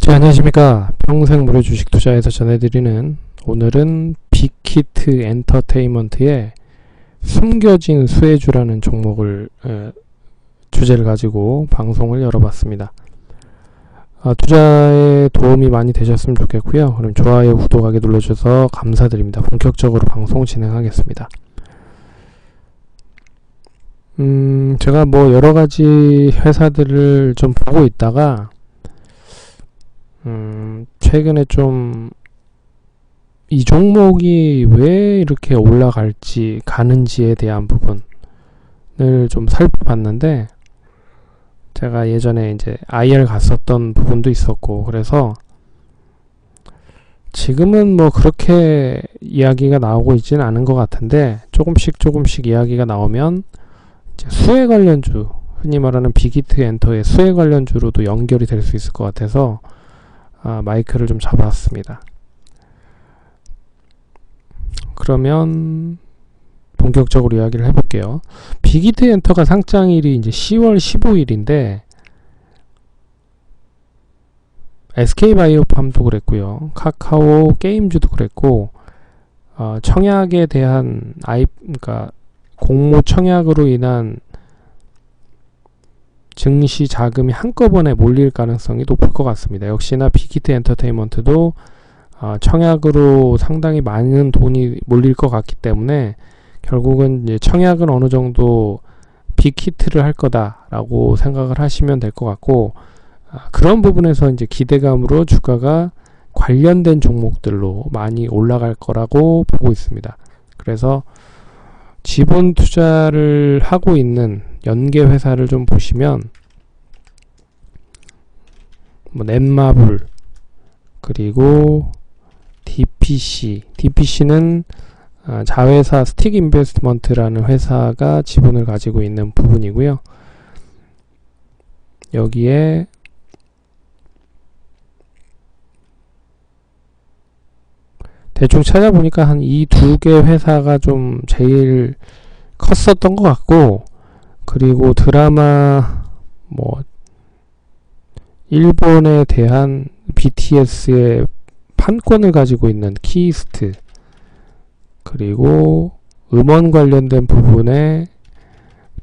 자, 안녕하십니까. 평생 무료 주식 투자에서 전해드리는, 오늘은 빅히트 엔터테인먼트의 숨겨진 수혜주라는 종목을 주제를 가지고 방송을 열어봤습니다. 투자에 도움이 많이 되셨으면 좋겠고요. 그럼 좋아요, 구독하기 눌러주셔서 감사드립니다. 본격적으로 방송 진행하겠습니다. 제가 뭐 여러가지 회사들을 좀 보고 있다가 최근에 좀 이 종목이 왜 이렇게 가는지에 대한 부분을 좀 살펴봤는데, 제가 예전에 이제 IR 갔었던 부분도 있었고, 그래서 지금은 뭐 그렇게 이야기가 나오고 있지는 않은 것 같은데, 조금씩 이야기가 나오면 이제 수혜 관련주, 흔히 말하는 빅히트 엔터의 수혜 관련주로도 연결이 될 수 있을 것 같아서 마이크를 좀 잡았습니다. 그러면 본격적으로 이야기를 해볼게요. 빅히트 엔터가 상장일이 이제 10월 15일인데 SK바이오팜도 그랬고요, 카카오 게임즈도 그랬고, 청약에 대한 그러니까 공모 청약으로 인한 증시 자금이 한꺼번에 몰릴 가능성이 높을 것 같습니다. 역시나 빅히트 엔터테인먼트도 청약으로 상당히 많은 돈이 몰릴 것 같기 때문에 결국은 이제 청약은 어느 정도 빅히트를 할 거다라고 생각을 하시면 될 것 같고, 그런 부분에서 이제 기대감으로 주가가 관련된 종목들로 많이 올라갈 거라고 보고 있습니다. 그래서 지분 투자를 하고 있는 연계 회사를 좀 보시면, 뭐 넷마블, 그리고 DPC는 자회사 스틱 인베스트먼트라는 회사가 지분을 가지고 있는 부분이고요. 여기에 대충 찾아보니까 한 이 두 개 회사가 좀 제일 컸었던 것 같고, 그리고 드라마 뭐 일본에 대한 BTS의 판권을 가지고 있는 키이스트, 그리고 음원 관련된 부분에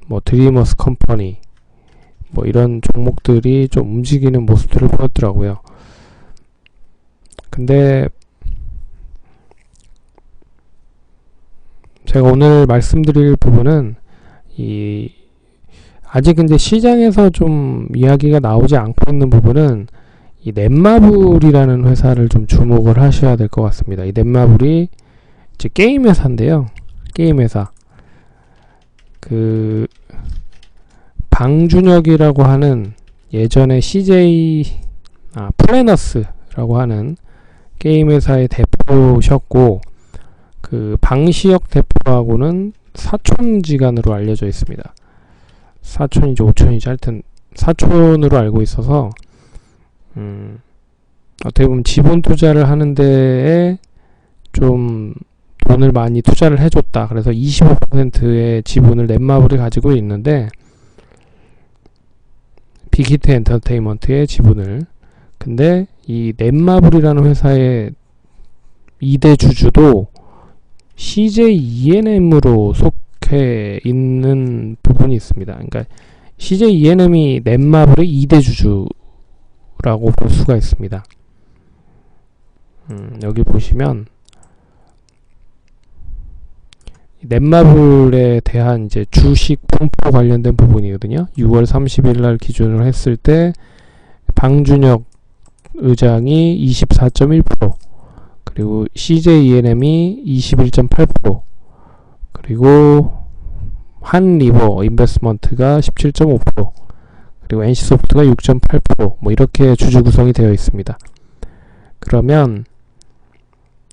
뭐 드리머스 컴퍼니, 뭐 이런 종목들이 좀 움직이는 모습들을 보였더라고요. 근데 제가 오늘 말씀드릴 부분은 아직 근데 시장에서 좀 이야기가 나오지 않고 있는 부분은 이 넷마블이라는 회사를 좀 주목을 하셔야 될 것 같습니다. 이 넷마블이 이제 게임 회사인데요. 게임 회사. 방준혁이라고 하는 예전에 플래너스라고 하는 게임 회사의 대표셨고, 방시혁 대표하고는 사촌지간으로 알려져 있습니다. 사촌이지 오촌이지 하여튼 사촌으로 알고 있어서 어떻게 보면 지분 투자를 하는 데에 좀 돈을 많이 투자를 해줬다. 그래서 25%의 지분을 넷마블이 가지고 있는데, 빅히트 엔터테인먼트의 지분을. 근데 이 넷마블이라는 회사의 2대 주주도 CJ ENM으로 속해 있는 부분이 있습니다. 그러니까 CJ ENM이 넷마블의 2대 주주라고 볼 수가 있습니다. 여기 보시면 넷마블에 대한 이제 주식 분포 관련된 부분이거든요. 6월 30일 날 기준으로 했을 때 방준혁 의장이 24.1%, 그리고 CJ ENM이 21.8%, 그리고 한리버 인베스트먼트가 17.5%, 그리고 NC소프트가 6.8%, 뭐 이렇게 주주 구성이 되어 있습니다. 그러면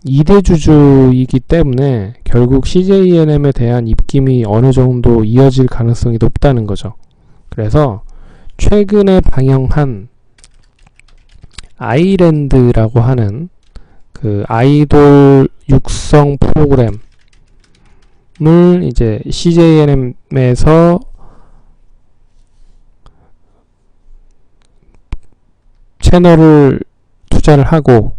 2대 주주이기 때문에 결국 CJ ENM에 대한 입김이 어느 정도 이어질 가능성이 높다는 거죠. 그래서 최근에 방영한 아이랜드라고 하는 아이돌 육성 프로그램을 이제 CJNM에서 채널을 투자를 하고,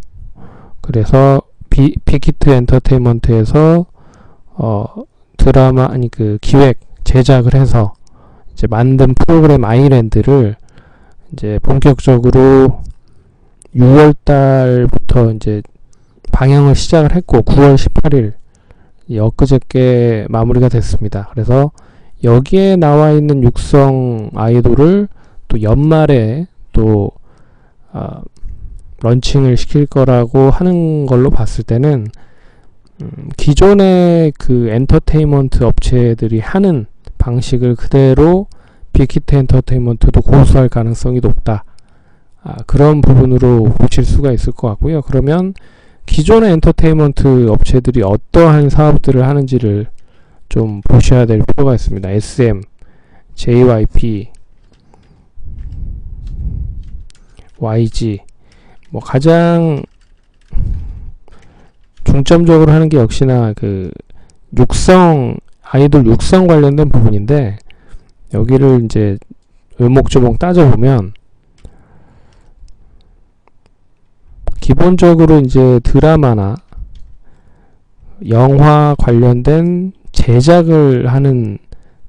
그래서 빅히트 엔터테인먼트에서 드라마 그 기획 제작을 해서 이제 만든 프로그램 아이랜드를 이제 본격적으로 6월 달부터 이제 방영을 시작을 했고 9월 18일 엊그저께 마무리가 됐습니다. 그래서 여기에 나와 있는 육성 아이돌을 또 연말에 또 런칭을 시킬 거라고 하는 걸로 봤을 때는 기존의 그 엔터테인먼트 업체들이 하는 방식을 그대로 빅히트 엔터테인먼트도 고수할 가능성이 높다. 그런 부분으로 보실 수가 있을 것 같고요. 그러면 기존의 엔터테인먼트 업체들이 어떠한 사업들을 하는지를 좀 보셔야 될 필요가 있습니다. SM, JYP, YG, 가장 중점적으로 하는 게 역시나 그 아이돌 육성 관련된 부분인데, 여기를 이제 의목조목 따져보면 기본적으로 이제 드라마나 영화 관련된 제작을 하는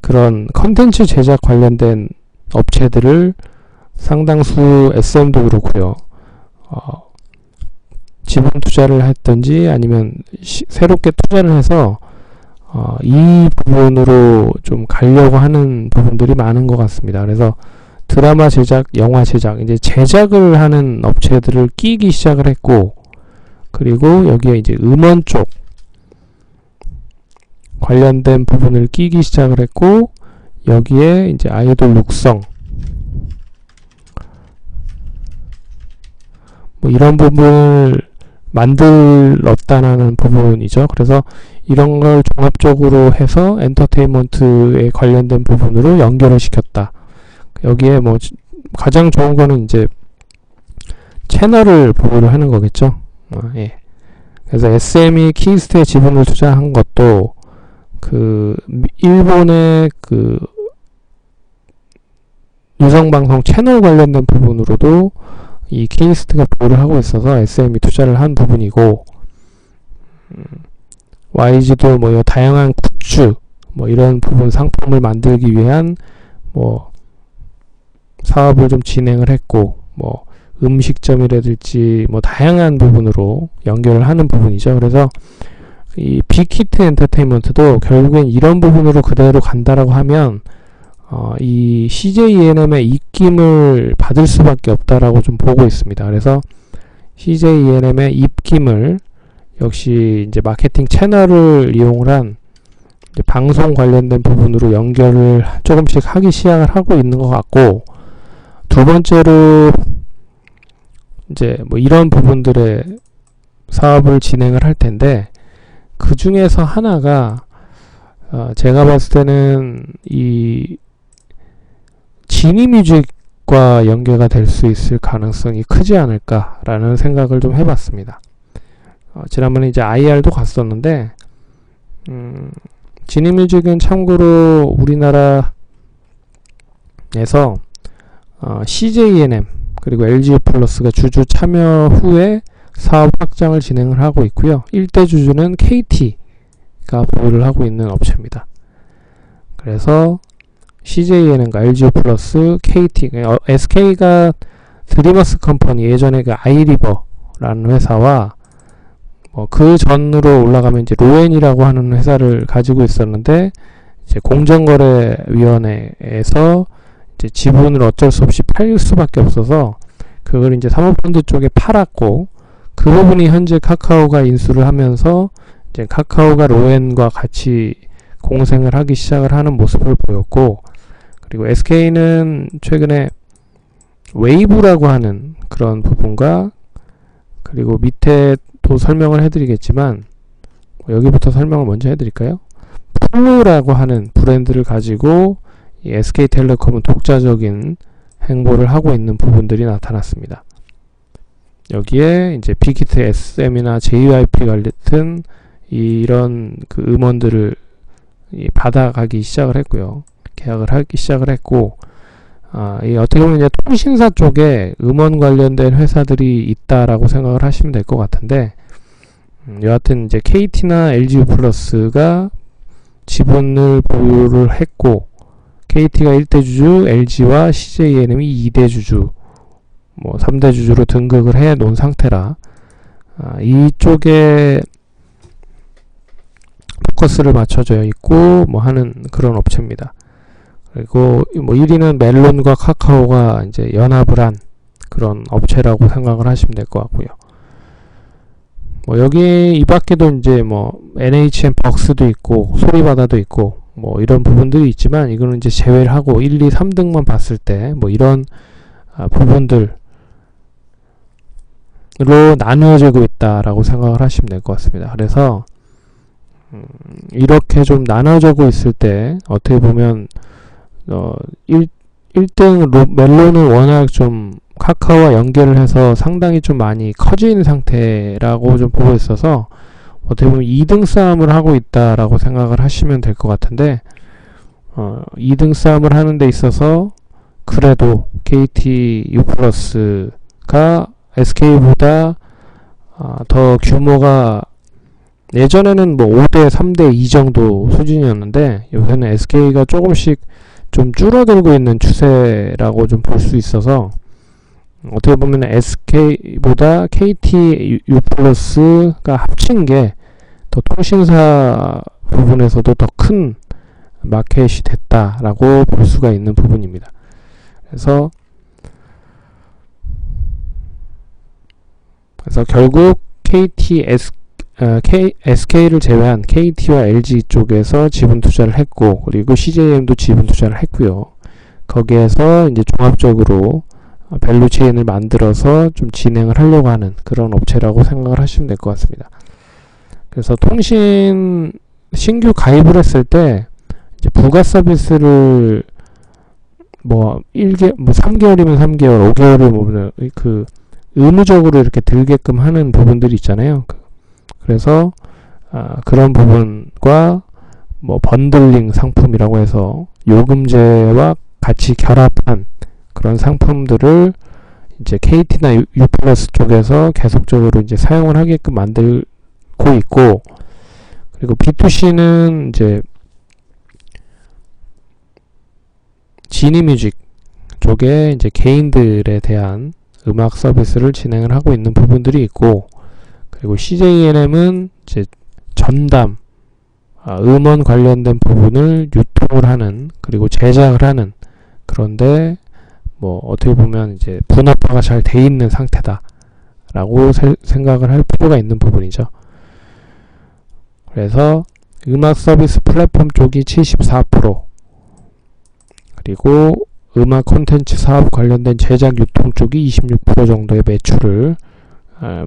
그런 컨텐츠 제작 관련된 업체들을 상당수 SM도 그렇고요. 지분 투자를 했든지 아니면 새롭게 투자를 해서 이 부분으로 좀 가려고 하는 부분들이 많은 것 같습니다. 그래서 드라마 제작, 영화 제작, 이제 제작을 하는 업체들을 끼기 시작을 했고, 그리고 여기에 이제 음원 쪽 관련된 부분을 끼기 시작을 했고, 여기에 이제 아이돌 육성, 이런 부분을 만들었다는 부분이죠. 그래서 이런 걸 종합적으로 해서 엔터테인먼트에 관련된 부분으로 연결을 시켰다. 여기에 가장 좋은 거는 이제 채널을 보호를 하는 거겠죠. 예. 그래서 SM이 키스트에 지분을 투자한 것도 그 일본의 그 유성방송 채널 관련된 부분으로도 이 키스트가 보호를 하고 있어서 SM이 투자를 한 부분이고, YG도 다양한 굿즈 이런 부분 상품을 만들기 위한 사업을 좀 진행을 했고, 음식점이라든지 다양한 부분으로 연결을 하는 부분이죠. 그래서 이 빅히트 엔터테인먼트도 결국엔 이런 부분으로 그대로 간다라고 하면 이 CJ ENM의 입김을 받을 수밖에 없다라고 좀 보고 있습니다. 그래서 CJ ENM의 입김을 역시 이제 마케팅 채널을 이용을 한 이제 방송 관련된 부분으로 연결을 조금씩 하기 시작을 하고 있는 것 같고, 두 번째로 이제 이런 부분들의 사업을 진행을 할 텐데, 그 중에서 하나가 제가 봤을 때는 이 지니뮤직과 연계가 될 수 있을 가능성이 크지 않을까라는 생각을 좀 해봤습니다. 지난번에 이제 IR도 갔었는데, 지니뮤직은 참고로 우리나라에서 CJ ENM 그리고 LG 플러스가 주주 참여 후에 사업 확장을 진행을 하고 있고요. 1대 주주는 KT가 보유를 하고 있는 업체입니다. 그래서 CJ ENM과 LG 플러스, KT, SK가 드리머스 컴퍼니, 예전에 그 아이리버라는 회사와 그 전으로 올라가면 이제 로엔이라고 하는 회사를 가지고 있었는데, 이제 공정거래위원회에서 이제 지분을 어쩔 수 없이 팔 수밖에 없어서 그걸 이제 사모펀드 쪽에 팔았고, 그 부분이 현재 카카오가 인수를 하면서 이제 카카오가 로엔과 같이 공생을 하기 시작을 하는 모습을 보였고, 그리고 SK는 최근에 웨이브라고 하는 그런 부분과, 그리고 밑에 또 설명을 해드리겠지만 여기부터 설명을 먼저 해드릴까요? 플루라고 하는 브랜드를 가지고 이 SK텔레콤은 독자적인 행보를 하고 있는 부분들이 나타났습니다. 여기에 이제 빅히트 SM이나 JYP 같은 이런 그 음원들을 받아가기 시작을 했고요. 계약을 하기 시작을 했고, 이 어떻게 보면 이제 통신사 쪽에 음원 관련된 회사들이 있다라고 생각을 하시면 될 것 같은데, 여하튼 이제 KT나 LG 플러스가 지분을 보유를 했고, KT가 1대 주주, LG와 CJNM이 2대 주주, 뭐 3대 주주로 등극을 해 놓은 상태라, 이쪽에 포커스를 맞춰져 있고 뭐 하는 그런 업체입니다. 그리고 뭐 1위는 멜론과 카카오가 이제 연합을 한 그런 업체라고 생각을 하시면 될 것 같고요. 뭐 여기 이 밖에도 이제 뭐 NHN 벅스도 있고 소리바다도 있고 뭐 이런 부분들이 있지만, 이거는 이제 제외를 하고 1, 2, 3등만 봤을 때 뭐 이런 부분들로 나누어지고 있다라고 생각을 하시면 될 것 같습니다. 그래서 이렇게 좀 나눠지고 있을 때 어떻게 보면 1등 멜론은 워낙 좀 카카오와 연계를 해서 상당히 좀 많이 커진 상태라고 좀 보고 있어서 어떻게 보면 2등 싸움을 하고 있다라고 생각을 하시면 될 것 같은데, 2등 싸움을 하는 데 있어서 그래도 KT U+가 SK보다 더 규모가, 예전에는 뭐 5대 3대 2 정도 수준이었는데 요새는 SK가 조금씩 좀 줄어들고 있는 추세라고 좀 볼 수 있어서, 어떻게 보면 SK보다 KT U+가 합친 게 더 통신사 부분에서도 더 큰 마켓이 됐다라고 볼 수가 있는 부분입니다. 그래서 결국 SK를 제외한 KT와 LG 쪽에서 지분 투자를 했고, 그리고 CJM도 지분 투자를 했고요. 거기에서 이제 종합적으로 밸류 체인을 만들어서 좀 진행을 하려고 하는 그런 업체라고 생각을 하시면 될 것 같습니다. 그래서 통신 신규 가입을 했을 때 이제 부가 서비스를 뭐 3개월이면 3개월, 5개월이면 그 의무적으로 이렇게 들게끔 하는 부분들이 있잖아요. 그래서 그런 부분과 뭐 번들링 상품이라고 해서 요금제와 같이 결합한 그런 상품들을 이제 KT나 U+ 쪽에서 계속적으로 이제 사용을 하게끔 만들고 있고, 그리고 B2C는 이제 지니뮤직 쪽에 이제 개인들에 대한 음악 서비스를 진행을 하고 있는 부분들이 있고, 그리고 CJNM은 이제 전담 음원 관련된 부분을 유통을 하는, 그리고 제작을 하는, 그런데 뭐 어떻게 보면 이제 분업화가 잘 돼 있는 상태다라고 생각을 할 필요가 있는 부분이죠. 그래서 음악 서비스 플랫폼 쪽이 74%, 그리고 음악 콘텐츠 사업 관련된 제작 유통 쪽이 26% 정도의 매출을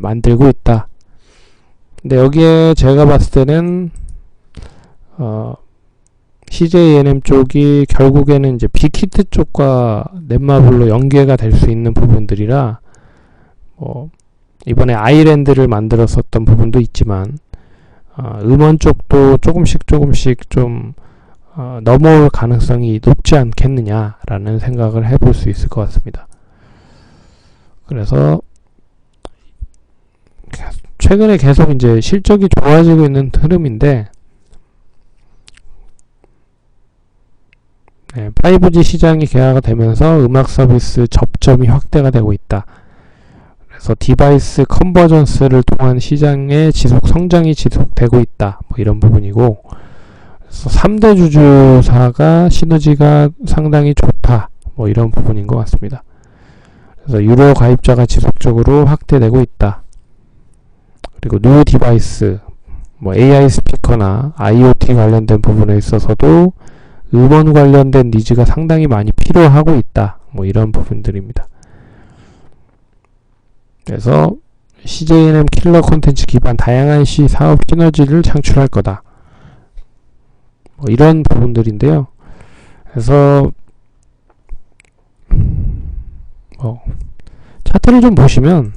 만들고 있다. 근데 여기에 제가 봤을 때는 CJNM 쪽이 결국에는 이제 빅히트 쪽과 넷마블로 연계가 될 수 있는 부분들이라, 이번에 아이랜드를 만들었었던 부분도 있지만 음원 쪽도 조금씩 좀 넘어올 가능성이 높지 않겠느냐라는 생각을 해볼 수 있을 것 같습니다. 그래서 최근에 계속 이제 실적이 좋아지고 있는 흐름인데, 5G 시장이 개화가 되면서 음악 서비스 접점이 확대가 되고 있다. 그래서 디바이스 컨버전스를 통한 시장의 성장이 지속되고 있다. 뭐 이런 부분이고, 그래서 3대 주주사가 시너지가 상당히 좋다. 뭐 이런 부분인 것 같습니다. 그래서 유료 가입자가 지속적으로 확대되고 있다. 그리고 뉴 디바이스, 뭐 AI 스피커나 IoT 관련된 부분에 있어서도 음원 관련된 니즈가 상당히 많이 필요하고 있다. 뭐 이런 부분들입니다. 그래서 CJNM 킬러 콘텐츠 기반 다양한 사업 시너지를 창출할 거다. 뭐 이런 부분들인데요. 그래서 차트를 좀 보시면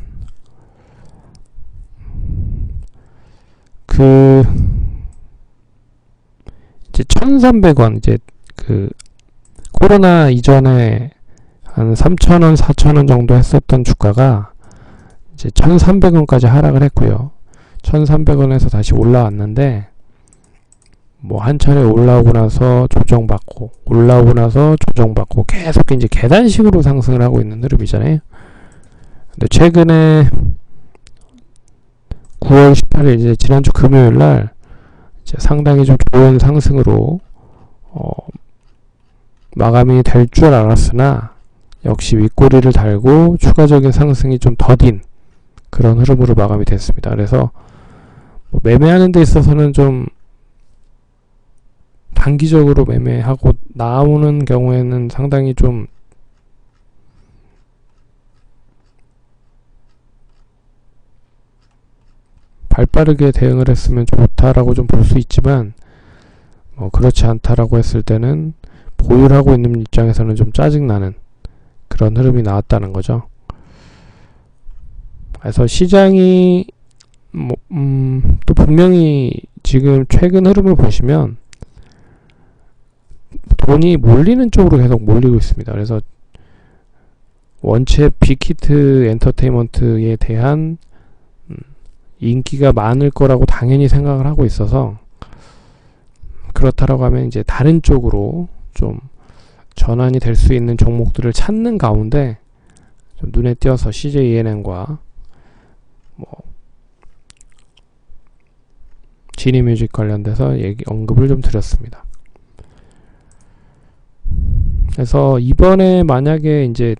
이제 1,300원, 이제 코로나 이전에 한 3,000원, 4,000원 정도 했었던 주가가 이제 1,300원까지 하락을 했고요. 1,300원에서 다시 올라왔는데 뭐 한 차례 올라오고 나서 조정받고 올라오고 나서 조정받고 계속 이제 계단식으로 상승을 하고 있는 흐름이잖아요. 근데 최근에 9월 18일 이제 지난주 금요일 날 이제 상당히 좀 좋은 상승으로 마감이 될 줄 알았으나 역시 윗꼬리를 달고 추가적인 상승이 좀 더딘 그런 흐름으로 마감이 됐습니다. 그래서 뭐 매매하는 데 있어서는 좀 단기적으로 매매하고 나오는 경우에는 상당히 좀 발빠르게 대응을 했으면 좋다라고 좀 볼 수 있지만 그렇지 않다라고 했을 때는 보유를 하고 있는 입장에서는 좀 짜증나는 그런 흐름이 나왔다는 거죠. 그래서 시장이 또 분명히 지금 최근 흐름을 보시면 돈이 몰리는 쪽으로 계속 몰리고 있습니다. 그래서 원체 빅히트 엔터테인먼트에 대한 인기가 많을 거라고 당연히 생각을 하고 있어서 그렇다라고 하면 이제 다른 쪽으로 좀 전환이 될 수 있는 종목들을 찾는 가운데 좀 눈에 띄어서 CJ ENM과 지니뮤직 관련돼서 언급을 좀 드렸습니다. 그래서 이번에 만약에 이제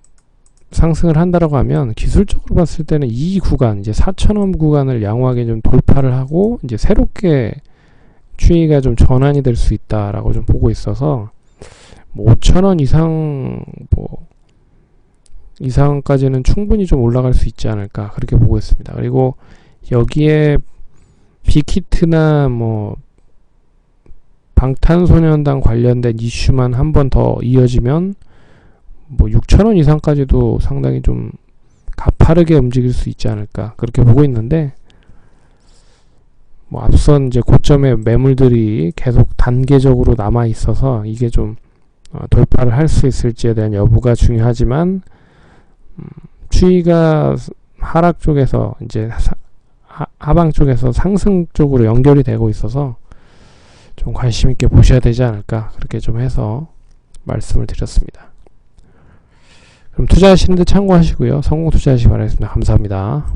상승을 한다라고 하면 기술적으로 봤을 때는 이 구간 이제 4,000원 구간을 양호하게 좀 돌파를 하고 이제 새롭게 추이가 좀 전환이 될 수 있다라고 좀 보고 있어서 5,000원 이상 이상까지는 충분히 좀 올라갈 수 있지 않을까 그렇게 보고 있습니다. 그리고 여기에 빅히트나 방탄소년단 관련된 이슈만 한 번 더 이어지면 6,000원 이상까지도 상당히 좀 가파르게 움직일 수 있지 않을까 그렇게 보고 있는데 앞선 이제 고점의 매물들이 계속 단계적으로 남아 있어서 이게 좀 돌파를 할 수 있을지에 대한 여부가 중요하지만 추이가 하락 쪽에서 이제 하방 쪽에서 상승 쪽으로 연결이 되고 있어서 좀 관심 있게 보셔야 되지 않을까 그렇게 좀 해서 말씀을 드렸습니다. 그럼 투자하시는데 참고하시고요. 성공 투자하시기 바라겠습니다. 감사합니다.